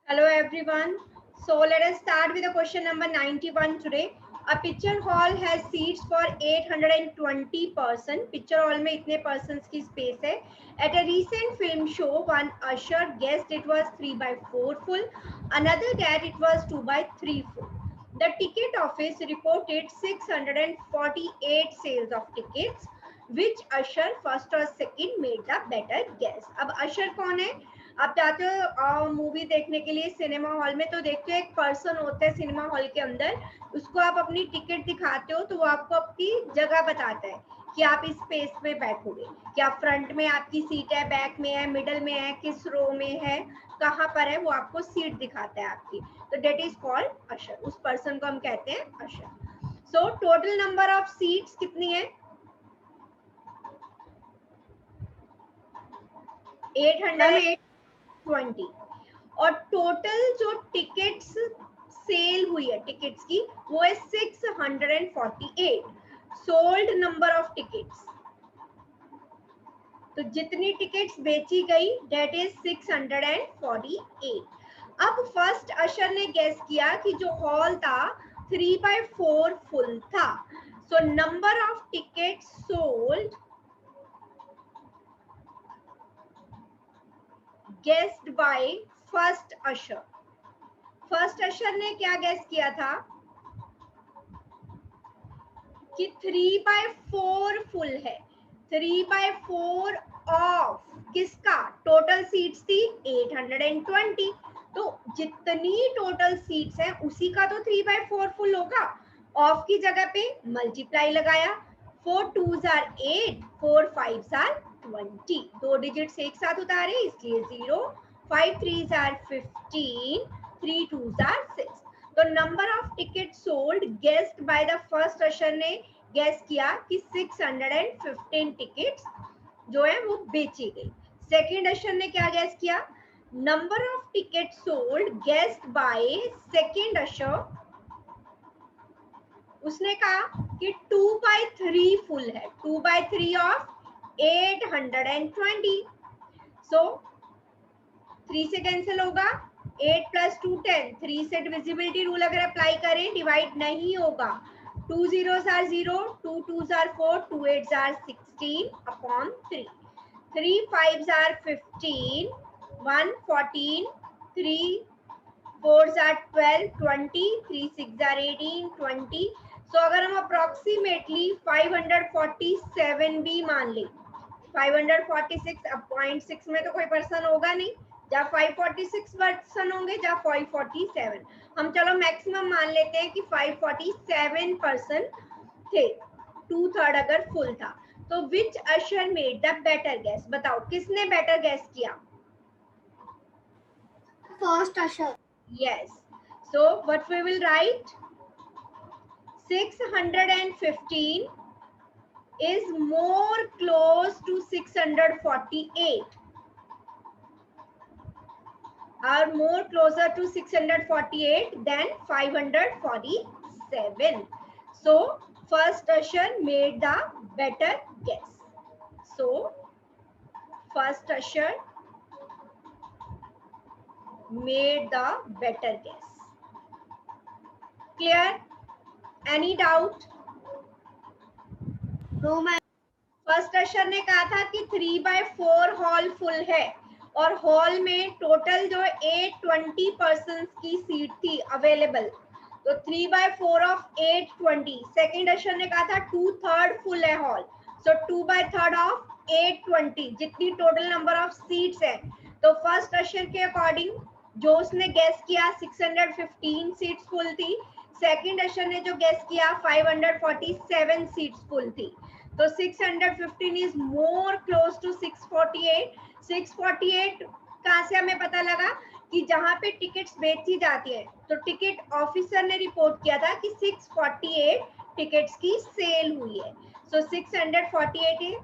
Hello everyone. So let us start with the question number 91 today. A picture hall has seats for 820 person. Picture hall में इतने persons की space है. At a recent film show, one usher guessed it was 3 by 4 full. Another guessed it was 2 by 3 full. The ticket office reported 648 sales of tickets. Which usher first or second made the better guess? अब usher कौन है? आप जाते हो movie देखने के लिए cinema hall में, तो देखते हो एक पर्सन होता है सिनेमा हॉल के अंदर, उसको आप अपनी टिकट दिखाते हो तो वो आपको आपकी जगह बताता है कि आप इस स्पेस में बैठोगे, क्या फ्रंट में आपकी सीट है, बैक में है, मिडल में है, किस रो में है, कहाँ पर है, वो आपको सीट दिखाता है आपकी. तो डेट इज कॉल्ड अशर. उस पर्सन को हम कहते हैं usher. So total number of seats कितनी है? 820. और टोटल जो टिकट्स सेल हुई है टिकट्स की वो है 648. सोल्ड नंबर ऑफ टिकट्स, तो जितनी टिकट्स बेची गई डेट इज 648. अब फर्स्ट अशर ने गेस किया कि जो हॉल था 3/4 फुल था. So number of tickets sold guessed by first usher. First अशर ने क्या गेस किया था कि 3/4 फुल है. 3/4 ऑफ किसका? टोटल सीट्स थी 820. तो जितनी टोटल सीट्स हैं उसी का तो 3/4 फुल होगा. ऑफ की जगह पे मल्टीप्लाई लगाया. 4 2s are 8, 4 5s are 20. दो डिजिट्स एक साथ उतारे इसलिए 0. 5 3s are 15, 3 2s are 6. तो number of ticket sold guessed by the first अशर ने गेस किया कि 615 टिकट्स जो है वो बेची गई. सेकंड अशर ने क्या गेस किया? Number of ticket sold guessed by second usher, उसने कहा कि 2/3 फुल है. 2/3 ऑफ 820. सो 3 से कैंसिल होगा. 8 + 2 10. 3 से डिविजिबिलिटी रूल अगर अप्लाई करें डिवाइड नहीं होगा. 2 zeros are 0, 2 2s are 4, 2 8s are 16 upon 3. 3 5s are 15, 1 14, 3 4s are 12, 20, 3 6s are 18, 20. So अगर हम अप्रोक्सीमेटली 547 भी मान लें, 546.6 में तो कोई पर्सन होगा नहीं, जहाँ 546 पर्सन होंगे, जहाँ 547. हम चलो मैक्सिमम मान लेते हैं कि 547 पर्सन थे. 2/3 अगर फुल था. तो विच अशर मेड द बेटर गैस? बताओ किसने बेटर गैस किया? First usher. Yes. So what we will write? 615 is more close to 648. Are more closer to 648 than 547. So first usher made the better guess. So first usher made the better guess. Clear? Any doubt? No, ma'am. First अशर ने कहा था कि 3/4 hall full है और hall में total जो 820 person की seat थी अवेलेबल. तो 3/4 ऑफ 820. सेकेंड अशर ने कहा था 2/3 फुल है हॉल. सो 2/3 ऑफ 820 जितनी टोटल नंबर ऑफ सीट्स है. तो फर्स्ट अशर के अकॉर्डिंग जो उसने गेस किया 615 सीट्स फुल थी. सेकेंड अशर ने जो गेस किया 547 सीट्स फुल थी. तो 615 इज मोर क्लोज टू 648. 648 कहाँ से हमें पता लगा कि जहां पे टिकट्स बेची जाती है तो टिकट ऑफिसर ने रिपोर्ट किया था कि 648 टिकट्स की सेल हुई है. सो 648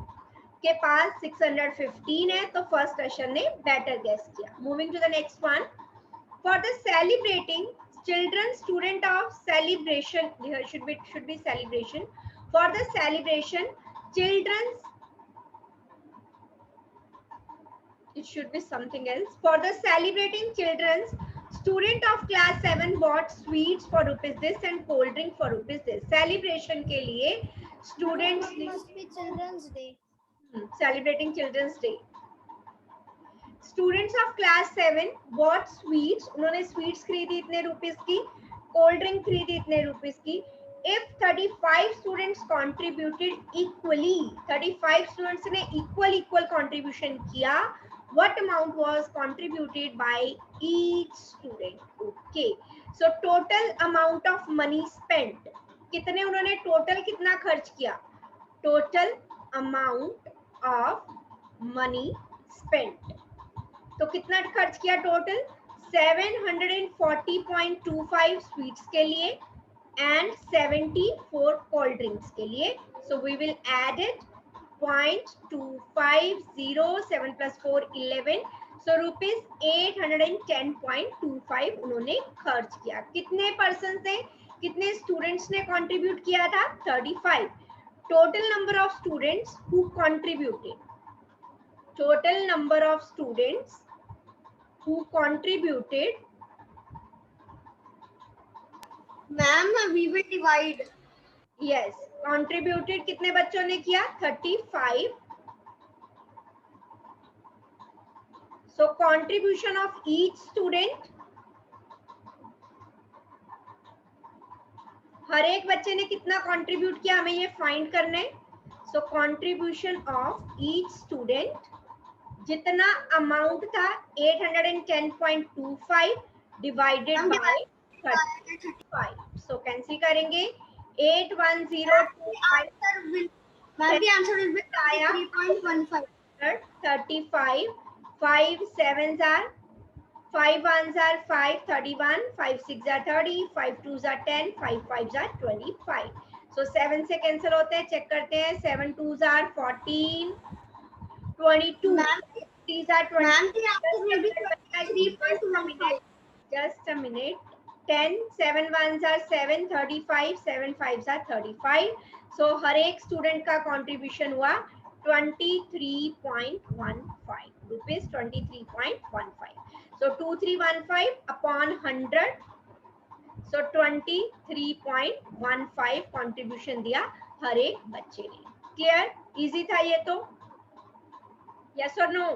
के पास 615 है, तो फर्स्ट अशर ने बेटर गेस किया. Moving to the next one. For the celebrating children student of celebration, here should be celebration. For the celebration children's, it should be something else. For the celebrating children's student of class 7 bought sweets for rupees this and cold drink for rupees this. Celebration के लिए students childrens day, celebrating childrens day. Students of class 7 bought sweets, उन्होंने sweets खरीदी इतने rupees की, cold drink खरीदी इतने rupees की. If 35 students contributed equally, 35 students ने equal contribution किया, what amount was contributed by each student? Okay, so total amount of money spent, कितने उन्होंने टोटल कितना खर्च किया? Total amount of money spent, तो कितना खर्च किया टोटल? 740.25 स्वीट्स के लिए and 74 cold drinks के लिए. So we will add it 0.2507 plus 4 11. So rupees 810.25 उन्होंने खर्च किया. कितने पर्सन से, कितने स्टूडेंट्स ने कंट्रीब्यूट किया था? 35. Total number of students who contributed, total number of students who contributed. Ma'am we will divide. Yes, contributed कितने बच्चों ने किया? 35. So contribution of each student, हर एक बच्चे ने कितना कंट्रीब्यूट किया, हमें ये फाइंड करना है. सो कंट्रीब्यूशन ऑफ ईच स्टूडेंट, जितना अमाउंट था 810.25 डिवाइडेड बाय 35. सो कैंसिल करेंगे. 81025. Ma'am the answer will be 3.15. 35. 5 7s are 5 1s are 5, 31. 5 6 are 30, 5 2s are 10, 5 5s are 25. So 7 से कैंसिल होते हैं, चेक करते हैं. 7 2s are 14, 22. 3s are 20. Ma'am the answer will be 3.15. Just a minute. 10, 7 1s are 7, 35, 7 5s are 35. So हर एक student का contribution हुआ 23.15 rupees. 23.15. So 2315 upon 100. So 23.15 contribution दिया हर एक बच्चे ने. क्लियर? इजी था ये तो? यस और नो?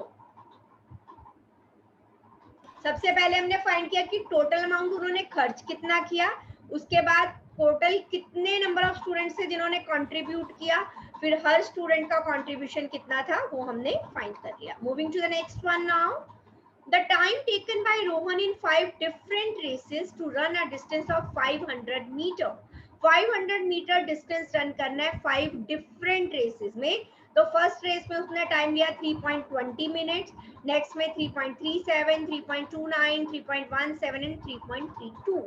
सबसे पहले हमने फाइंड किया कि टोटल अमाउंट उन्होंने खर्च कितना किया, उसके बाद टोटल कितने नंबर ऑफ स्टूडेंट्स थे जिन्होंने कंट्रीब्यूट किया, फिर हर स्टूडेंट का कंट्रीब्यूशन कितना था वो हमने फाइंड कर लिया. Moving to the next one now. The time taken by Rohan in 5 different races to run a distance of 500 meter. 500 meter distance run करना है 5 different races में. तो फर्स्ट रेस में उसने टाइम लिया 3.20 मिनट्स, नेक्स्ट में 3.37, 3.29, 3.17 and 3.32.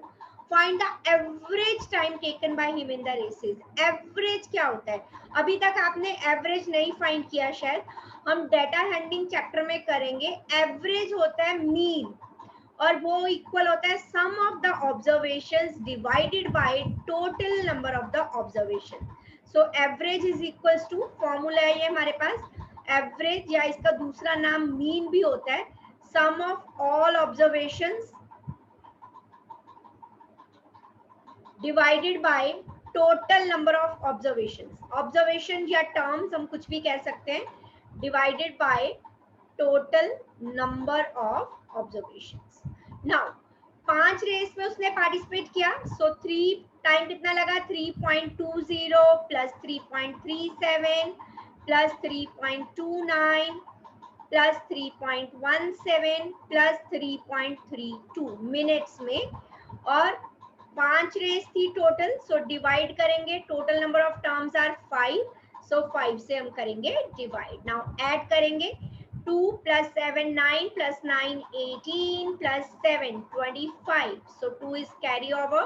Find the average time taken by him in the races. Average क्या होता है? अभी तक आपने एवरेज नहीं फाइंड किया शायद, हम डेटा हैंडलिंग चैप्टर में करेंगे. एवरेज होता है मीन और वो इक्वल होता है sum of the observations divided by total number of the observation. So average is equals to, formula है ये हमारे पास, एवरेज या इसका दूसरा नाम मीन भी होता है, sum of all observations divided by total number of observations. Observation या टर्म्स हम कुछ भी कह सकते हैं, divided by total number of observations. Now 5 race में उसने पार्टिसिपेट किया. सो 3 टाइम कितना लगा? 3.20 plus 3.37 plus 3.29 plus 3.17 plus 3.32 minutes में. और 5 रेस थी टोटल. सो डिवाइड करेंगे, total number of terms are 5. So 5 से हम करेंगे डिवाइड. नाउ ऐड करेंगे. 2 plus 7 9 plus 9 18 plus 7 25. So 2 is carry over.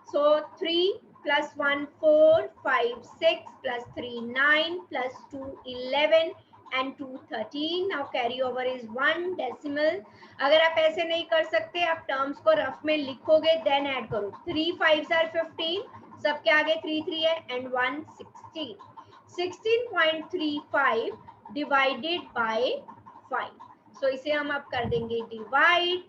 So 3 plus 1 4 5 6 plus 3 9 plus 2 11 and 2 13. Now carry over is 1 decimal. अगर आप ऐसे नहीं कर सकते, आप टर्म्स को रफ में लिखोगे देन ऐड करो. 3 5s are 15, सबके आगे 3 3 है and 1 16. 16.35 divided by 5. सो इसे हम अब कर देंगे divide.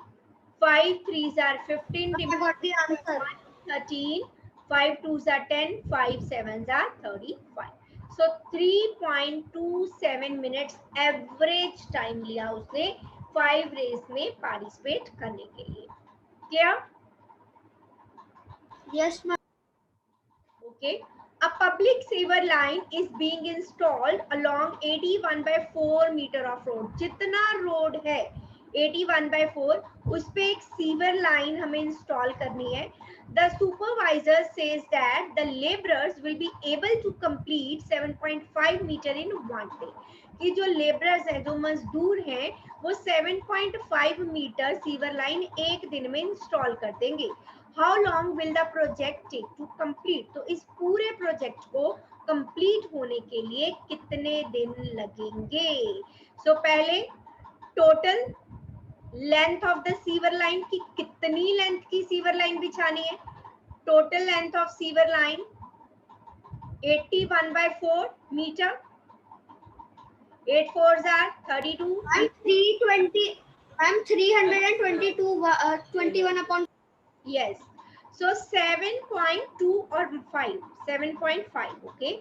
5 3s are 15, I got the answer. 13, 5 2s are 10, 5 7s are 35. So 3.27 minutes average time लिया उसने 5 रेस में पार्टिसिपेट करने के लिए. Clear? Yes, ma'am. Okay. A public sewer line is being installed along 81/4 meter of road. जितना road है 81/4 उस पे एक सीवर लाइन हमें इंस्टॉल करनी है. The supervisor says that the laborers will be able to complete 7.5 meter in one day. कि जो लेबरर्स हैं, जो मजदूर हैं, वो 7.5 मीटर सीवर लाइन एक दिन में इंस्टॉल कर देंगे. How long will the project take to complete? तो इस पूरे प्रोजेक्ट को कंप्लीट होने के लिए कितने दिन लगेंगे? सो पहले total length of the sewer line की कितनी लेंथ की सीवर लाइन बिछानी है? Total length of sewer line 81/4 metre. 8 4s are 32. I'm 320. I'm 322. 21 upon. Yes. So 7.2 or 5. 7.5. Okay.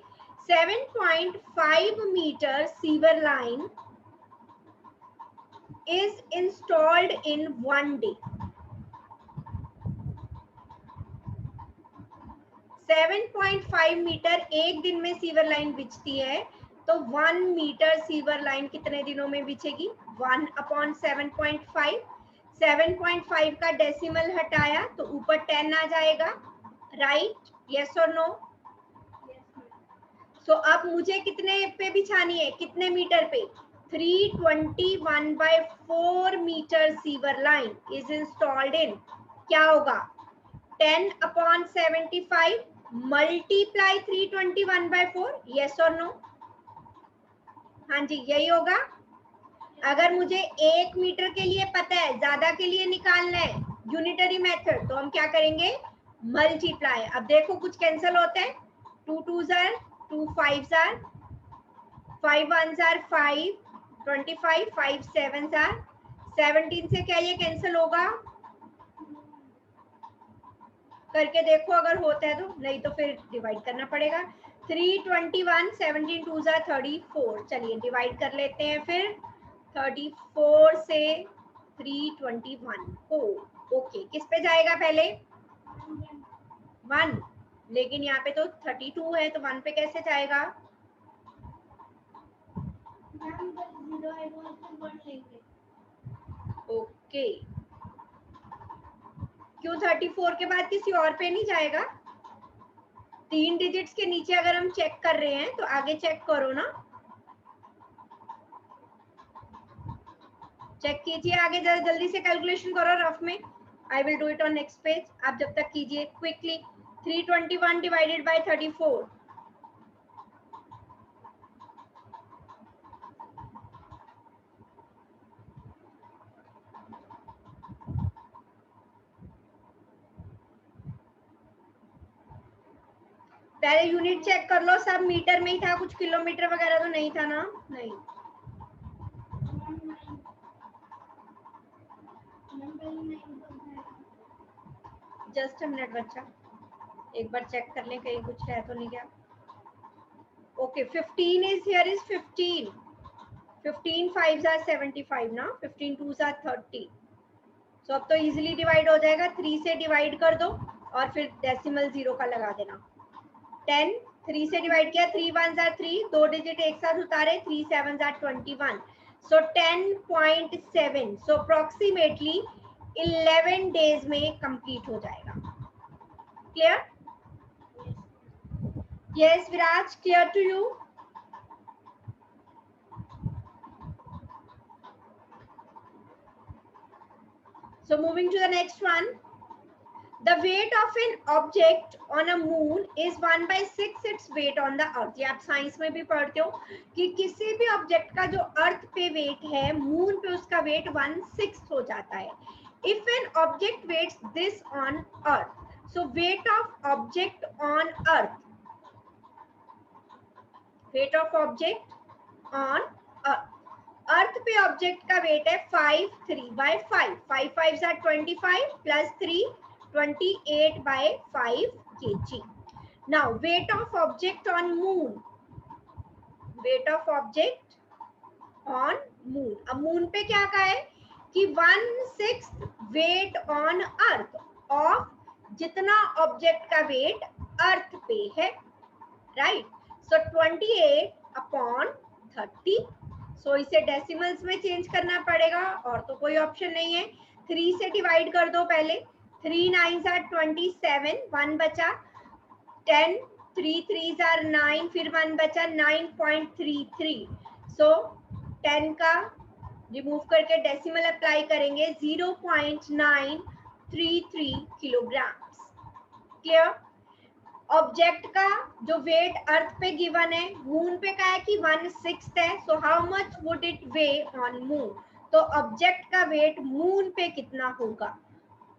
7.5 meter sewer line is installed in one day. 7.5 metre एक दिन में sewer line बिछती है, तो 1 मीटर सीवर लाइन कितने दिनों में बिछेगी? 1 अपॉन 7.5. 7.5 का डेसिमल हटाया तो ऊपर 10 आ जाएगा. राइट? यस और नो? सो अब मुझे कितने पे बिछानी है? कितने मीटर पे? 321/4 metre sewer line is installed in. क्या होगा? 10 अपॉन 75 मल्टीप्लाई 321/4. यस और नो? हाँ जी, यही होगा. अगर मुझे 1 मीटर के लिए पता है, ज्यादा के लिए निकालना है यूनिटरी मेथड, तो हम क्या करेंगे? मल्टीप्लाई. अब देखो कुछ कैंसिल होता है. 2 2s are 2 5s are 5 1s are 5 25 5 7s are 17 से क्या ये कैंसिल होगा? करके देखो अगर होता है तो, नहीं तो फिर डिवाइड करना पड़ेगा. 321 17 2s are 34. चलिए डिवाइड कर लेते हैं फिर. 34 से 321 को. ओके, किस पे जाएगा पहले? 1. लेकिन यहाँ पे तो 32 है, तो 1 पे कैसे जाएगा? ओके. क्यों 34 के बाद किसी और पे नहीं जाएगा? 3 डिजिट्स के नीचे अगर हम चेक कर रहे हैं तो आगे चेक करो ना. चेक कीजिए आगे, जल्दी से कैलकुलेशन करो रफ में. I will do it on next page. आप जब तक कीजिए क्विकली. 321 divided by 34. पहले यूनिट चेक कर लो, सब मीटर में ही था, कुछ किलोमीटर वगैरह तो नहीं था ना? नहीं. जस्ट अ मिनट बच्चा, एक बार चेक कर लें कहीं कुछ है तो नहीं क्या. Okay, 15 is here is 15. 15 5s are 75 ना. 15 2s are 30. So अब तो इजीली डिवाइड हो जाएगा. 3 से डिवाइड कर दो और फिर डेसिमल 0 का लगा देना. 10 3 से डिवाइड किया. 3 1s are 3. 2 डिजिट एक साथ उतारे. 3 7s are 21. So 10.7. So approximately 11 days में कंप्लीट हो जाएगा. Clear? Yes, Viraj, clear to you? So moving to the next one. The weight of an object on a moon is 1/6 its weight on the earth. ये आप science में भी पढ़ते हो कि किसी भी ऑब्जेक्ट का जो अर्थ पे वेट है, मून पे उसका वेट 1/6 हो जाता है. If an object weighs this on earth, so weight of object on earth, weight of object on earth. अर्थ पे ऑब्जेक्ट का वेट है 5 3/5, 5 5s are 25 plus 3 28/5 kg. Now weight of object on moon, weight of object on moon. अब moon पे क्या कहा है कि 1/6 wait on earth of जितना ऑब्जेक्ट का वेट अर्थ पे है, राइट. सो 28/30. सो इसे डेसिमल्स में चेंज करना पड़ेगा और तो कोई ऑप्शन नहीं है. 3 से डिवाइड कर दो पहले. 3 9s are 27, 1 बचा. 10 3 3s are 9, फिर 1 बचा. 9.33. सो 10 का रिमूव करके डेसिमल अप्लाई करेंगे. 0.933 किलोग्राम्स. क्लियर. ऑब्जेक्ट का जो वेट अर्थ पे गिवन है, मून पे का है कि 1/6 है. So how much would it way on moon. तो ऑब्जेक्ट का वेट मून पे कितना होगा,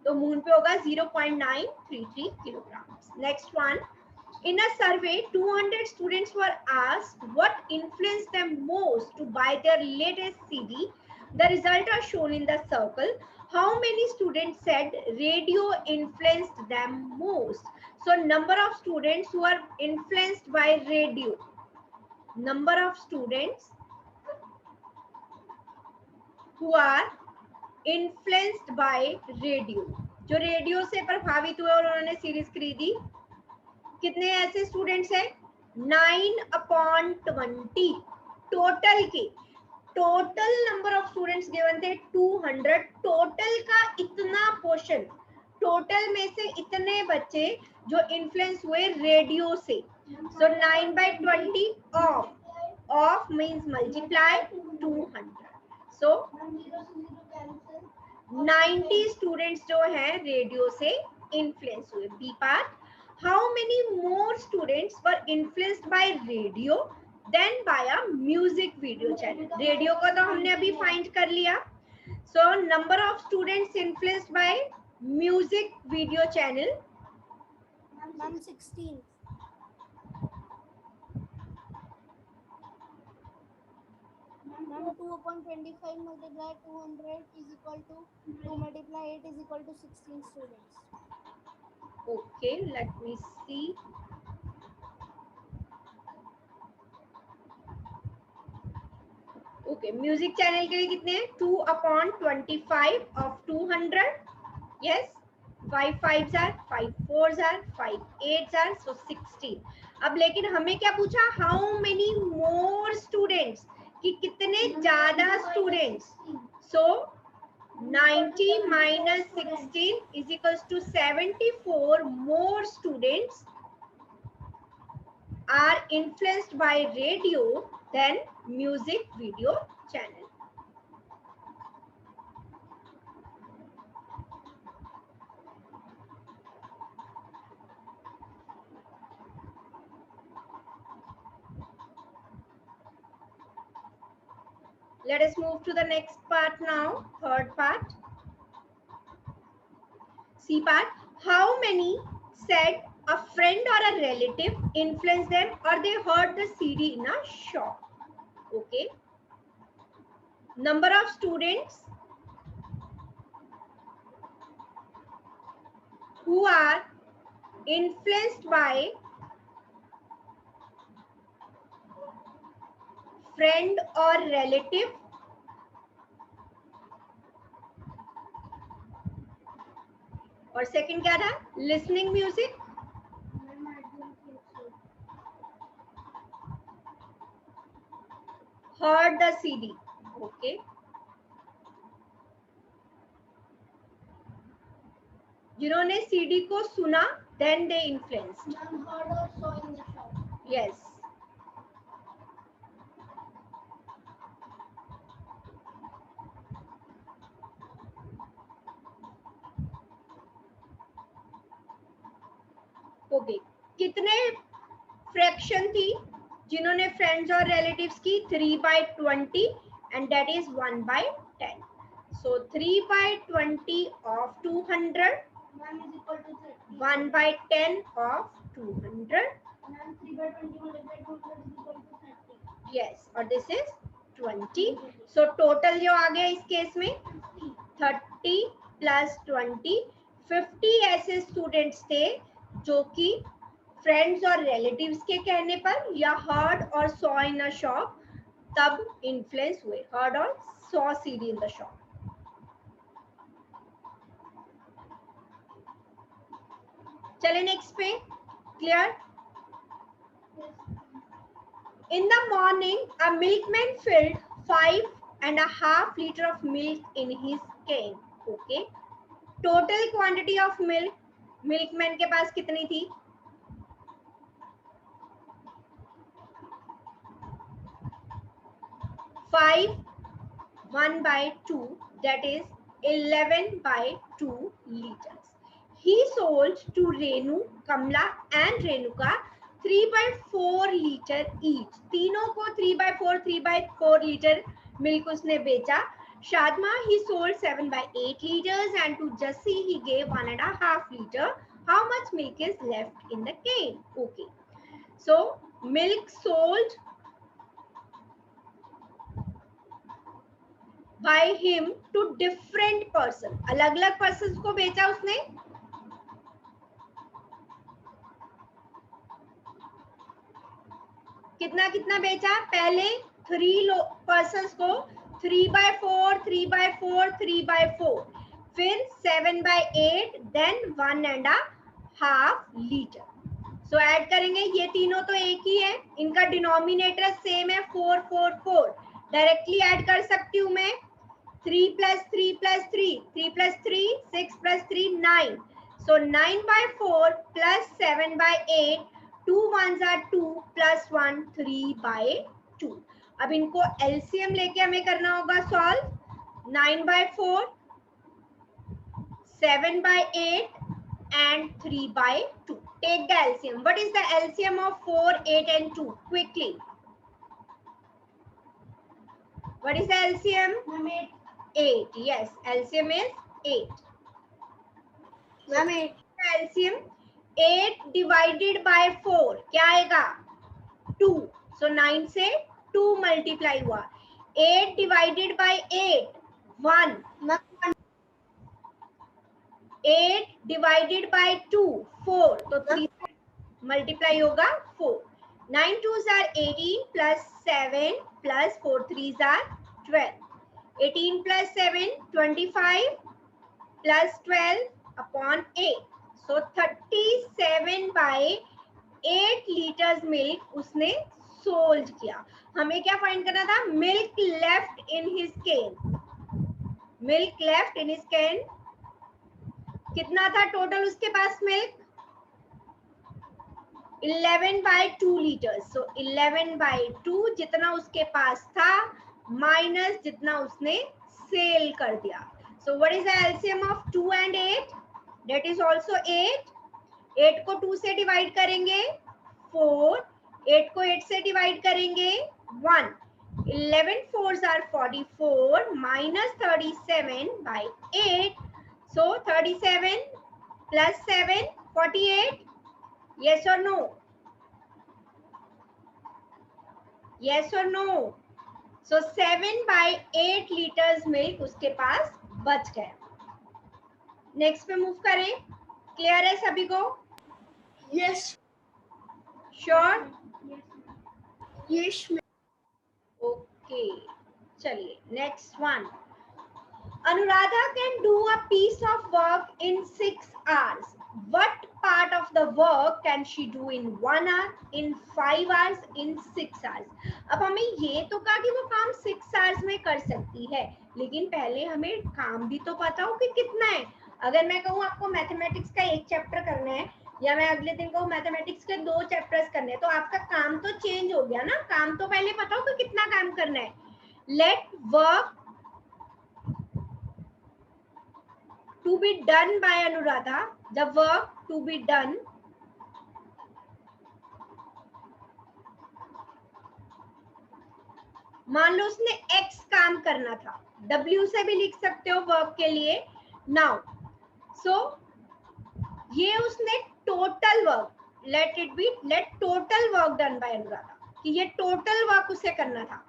तो मून पे होगा 0.933 kilograms. Next one, in a survey 200 students were asked what influenced them most to buy their latest CD. The results are shown in the circle. How many students said radio influenced them most? So number of students who are influenced by radio, number of students who are influenced by radio, जो radio से प्रभावित हुए और उन्होंने series खरीदी. कितने ऐसे students हैं? 9/20. टोटल के total number of students given थे 200. टोटल का इतना पोर्शन, टोटल में से इतने बच्चे जो इन्फ्लुएंस हुए रेडियो से. So 9/20 of means multiply 200. So 90 students जो हैं रेडियो से इन्फ्लुएंस हुए. B part, how many more students were influenced by radio than by a music video channel. Radio को तो हमने अभी फाइंड कर लिया. So number of students influenced by music video channel. 16. Ma'am, 2/25 multiply 200 is equal to 2 multiply 8 is equal to 16 students. Okay, let me see. Okay, music channel के लिए कितने हैं? 2/25 of 200. Yes, 5 5s are 5 4s are 5 8s are, so 16. अब लेकिन हमें क्या पूछा? How many more students, कि कितने ज्यादा students. So 90 minus 16 is equals to 74 more students are influenced by radio than music video channel. Let us move to the next part now, third part. C part, how many said a friend or a relative influenced them or they heard the CD in a shop. Okay. Number of students who are influenced by friend or relative और second क्या था? Listening music. heard the CD. Okay. जिन्होंने CD को सुना, then they influenced. Heard or saw in the shop. Yes. Okay. कितने fraction थी जिन्होंने friends और रिलेटिव्स की? 3/20 and that is 1/10. So 3/20 of 200, 1/10 of 200. Ma'am, 3/20 multiplied 200 is equal to 30. Yes, or this is 20. So total जो आ गया इस case में 30 plus 20, 50 ऐसे स्टूडेंट्स थे जो कि फ्रेंड्स और रिलेटिव्स के कहने पर या हर्ड और सॉ इन अ शॉप तब इन्फ्लुएंस हुए. हर्ड और saw CD in the shop. चले नेक्स्ट पे. Clear? In the morning, a milkman filled 5.5 liters of milk in his cane. Okay. Total quantity of milk, milkman के पास कितनी थी? 5, 1/2, that is 11/2 liters. He sold to Renu, Kamla and Renuka 3/4 liter each. तीनों को 3/4 litre milk उसने बेचा. Shadma he sold 7/8 liters and to Jassi he gave 1.5 liter. How much milk is left in the cane? Okay. So milk sold by him to different person. अलग अलग persons को बेचा उसने. कितना कितना बेचा? पहले 3 persons को 3/4, 3/4, 3/4, फिर 7/8, then 1.5 liter. सो ऐड करेंगे. ये तीनों तो एक ही है, इनका डिनोमिनेटर सेम है 4, 4, 4. डायरेक्टली ऐड कर सकती हूँ मैं. 3 + 3 + 3, 3 + 3, 6 + 3, 9. So 9/4 plus 7/8, 2 1s are 2 plus 1 3/2. अब इनको एलसीएम लेके हमें करना होगा solve. 9/4, 7/8 and 3/2. Take the LCM. What is the LCM of 4, 8 and 2? Quickly. What is the LCM? 8. Yes, LCM is 8. Ma'am, 8 LCM. 8 divided by 4 क्या आएगा? 2. So 9 से 2 मल्टीप्लाई हुआ. 8 divided by 8 1. 8 divided by 2 4. तो 3 मल्टीप्लाई होगा 4. 9 2s are 18 plus 7 plus 4 3s are 12. 18 plus 7 25 plus 12 upon 8. So 37/8 liters milk उसने sold किया. हमें क्या फाइंड करना था? Milk left in his can. Milk left in his can कितना था टोटल उसके पास मिल्क? 11/2 liters. So 11/2 जितना उसके पास था माइनस जितना उसने सेल कर दिया. So what is the LCM of 2 and 8? That is also 8. 8 को 2 से डिवाइड करेंगे 4. 8 को 8 से डिवाइड करेंगे 1. 11 4s are 44 minus 37/8. So 37 plus 7 48. Yes or no? Yes or no? So 7/8 liters milk उसके पास बच गया. नेक्स्ट पे मूव करें. क्लियर है सभी को? Yes. श्योर? Yes. ओके. चलिए next one. Anuradha can do a piece of work in 6 hours. What part of the work can she do in 1 hour, in 5 hours, in 6 hours? अब हमें ये तो कहा कि वो काम 6 hours में कर सकती है, लेकिन पहले हमें काम भी तो पता हो कि कितना है. अगर मैं कहूँ आपको मैथमेटिक्स का 1 चैप्टर करना है या मैं अगले दिन कहूँ मैथमेटिक्स के 2 चैप्टर्स करने हैं, तो आपका काम तो चेंज हो गया ना. काम तो पहले पता हो कि कितना काम करना है. Let work to be done by Anuradha, the work to be done मान लो उसने x काम करना था. W से भी लिख सकते हो वर्क के लिए. नाउ सो ये उसने total work, let total work done by Anuradha, कि ये टोटल वर्क उसे करना था.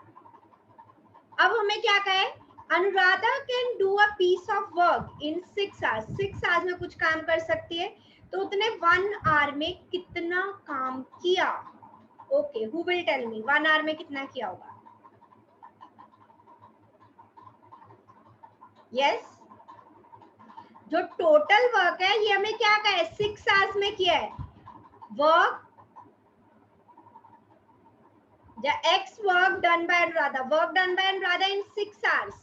अब हमें क्या कहे, Anuradha can do a piece of work in 6 hours, 6 hours में कुछ काम कर सकती है, तो उसने 1 आवर में कितना काम किया? Okay, who will tell me 1 hour में कितना किया होगा? यस, जो टोटल वर्क है ये हमें क्या कहा है, 6 आवर्स में किया है। Work X work done by Anuradha, work done by Anuradha in 6 hours.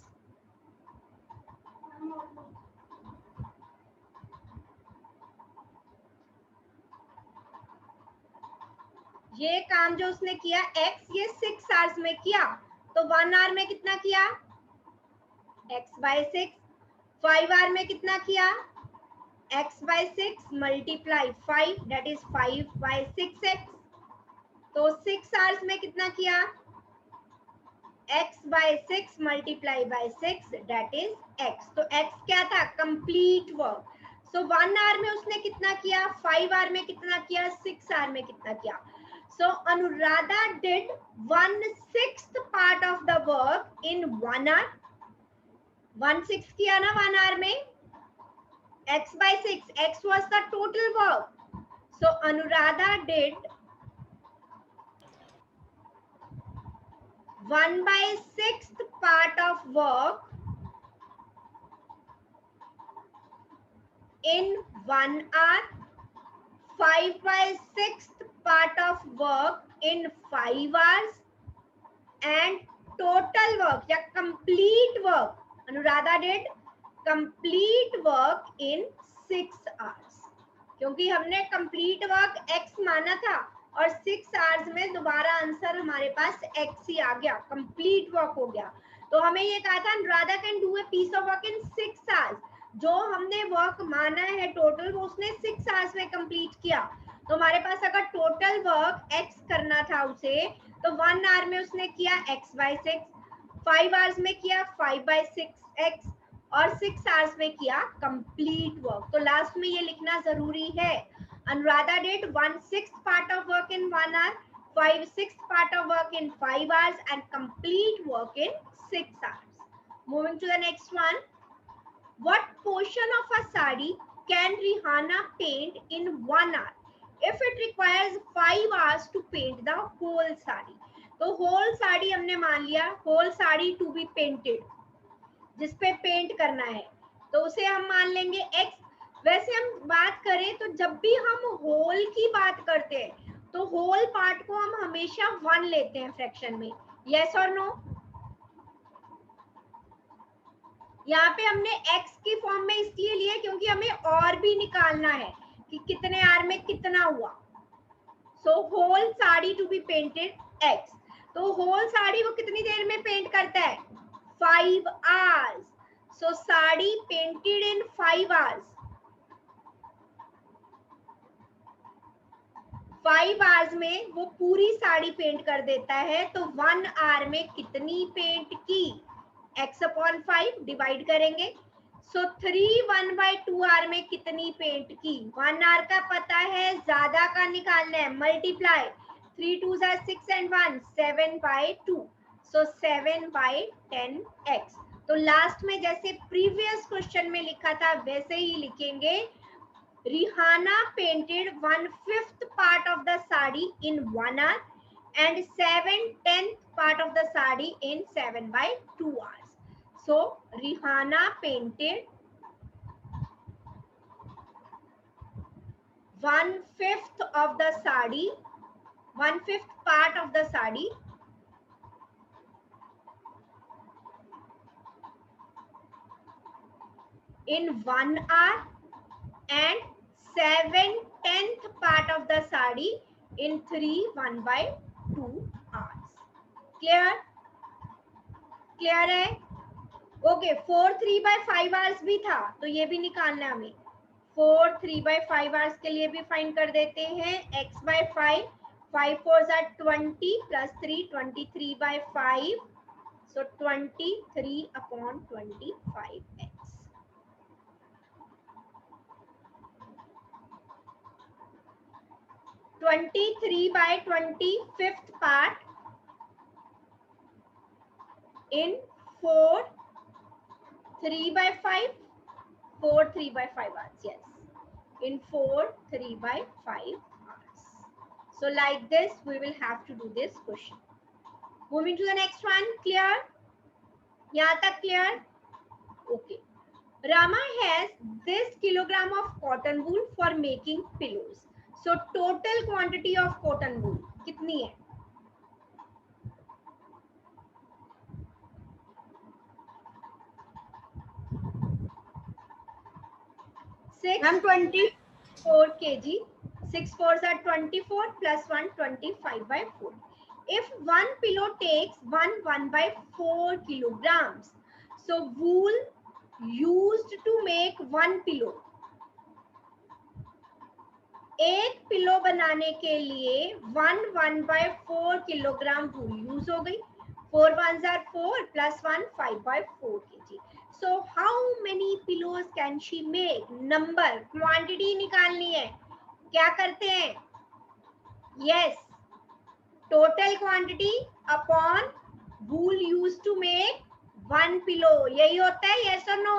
ये काम जो उसने किया X, ये 6 hours में किया, तो 1 hour में कितना किया? X by 6. 5 hour में कितना किया? X by 6 multiply 5, that is 5 by 6x. तो 6 hours में कितना किया? X by 6 multiply by 6, that is X. तो X क्या था? Complete work. So 1 hour में उसने कितना किया? 5 hour में कितना किया? 6 hour में कितना किया? So Anuradha did 1/6 part of the work in 1 hour. 1/6 किया ना 1 hour में? X by 6. X was the total work. So Anuradha did 1/6 part of work in 1 hour, 5/6 part of work in 5 hours, and total work या complete work, Anuradha did complete work in 6 hours. क्योंकि हमने complete work X माना था और 6 hours में दोबारा answer हमारे पास X ही आ गया, complete work हो गया। तो हमें ये कहा था Anuradha can do a piece of work in 6 hours. जो हमने वर्क माना है टोटल, वो उसने 6 आवर्स में कंप्लीट किया। तो हमारे पास अगर टोटल वर्क x करना था उसे, तो 1 आवर में उसने किया x by 6, 5 आवर्स में किया 5 by 6x और 6 आवर्स में किया कंप्लीट वर्क। तो लास्ट में ये लिखना जरूरी है, Anuradha did 1/6 part of work in 1 hour, 5/6 part of work in 5 hours and complete work in 6 hours. Moving to the next one. What portion of a sari can Rihanna paint in 1 hour if it requires 5 hours to paint the whole sari? तो whole sari हमने मान लिया, whole sari to be painted, जिसपे paint करना है, तो उसे हम मान लेंगे x। वैसे हम बात करें तो जब भी हम होल की बात करते हैं तो होल पार्ट को हम हमेशा 1 लेते हैं फ्रैक्शन में, यस और नो? यहाँ पे हमने x की फॉर्म में इसलिए लिया क्योंकि हमें और भी निकालना है कि कितने आर में कितना हुआ। So whole sari to be painted x, तो होल साड़ी वो कितनी देर में पेंट करता है? 5 hours. So sari painted in 5 hours, 5 hours में वो पूरी साड़ी पेंट कर देता है। तो 1 hour में कितनी पेंट की? x/5 डिवाइड करेंगे। सो 3 1/2 आवर में कितनी पेंट की? 1 आवर का पता है, ज्यादा का निकालना है, मल्टीप्लाई 3 2 6 and 1 7/2, सो 7/10x। तो लास्ट में जैसे प्रीवियस क्वेश्चन में लिखा था वैसे ही लिखेंगे, Rihanna painted 1/5 part of the sari in 1 hour and 7/10 part of the sari in 7/2 hours. So Rihanna painted 1/5 of the sari, 1/5 part of the sari in 1 hour and 7/10 part of the sari in 3 1/2 hours. Clear? Clear है? Okay, 4 3/5 hours भी था, तो ये भी निकालना है हमें। 4 3/5 hours के लिए भी फाइंड कर देते हैं। x/5, 5 4s are 20 plus 3 23/5, so 23/25x। 23/25 part in 4 3/5, 4 3/5 hours. Yes, in 4 3/5 hours. So like this we will have to do this question. Moving to the next one. Clear? यहाँ तक clear? Okay. Rama has this kilogram of cotton wool for making pillows. So total quantity of cotton wool कितनी है? 24 kg. 6 4s are 24 plus 1 25/4. If one pillow takes 1/4 kilograms, so wool used to make one pillow. एक pillow बनाने के लिए 1/4 kilogram वूल use हो गई. 4 1s are 4 plus 1 5/4 kg. So how many pillows can she make? Number, quantity निकालनी है. क्या करते हैं? Yes, total quantity upon wool used to make one pillow. यही होता है. Yes or no?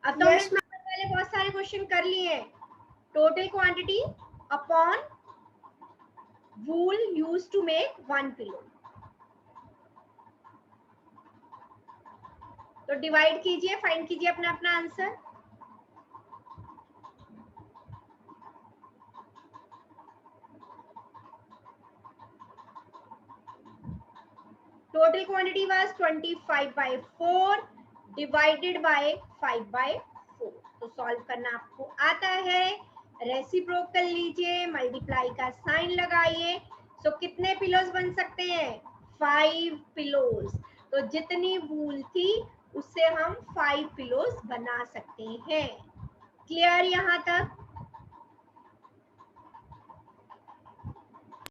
अब तो Yes, हमने पहले बहुत सारे क्वेश्चन कर लिए हैं. Total quantity upon wool used to make one pillow. तो डिवाइड कीजिए, फाइंड कीजिए अपना अपना answer. Total quantity was 25/4 divided by 5/4. तो सॉल्व करना आपको आता है. रेसिप्रोकल लीजिए, मल्टीप्लाई का साइन लगाइए. सो कितने पिलोज बन सकते हैं? 5 पिलोज. तो जितनी वूल थी उससे हम 5 पिलोज बना सकते हैं. क्लियर यहाँ तक?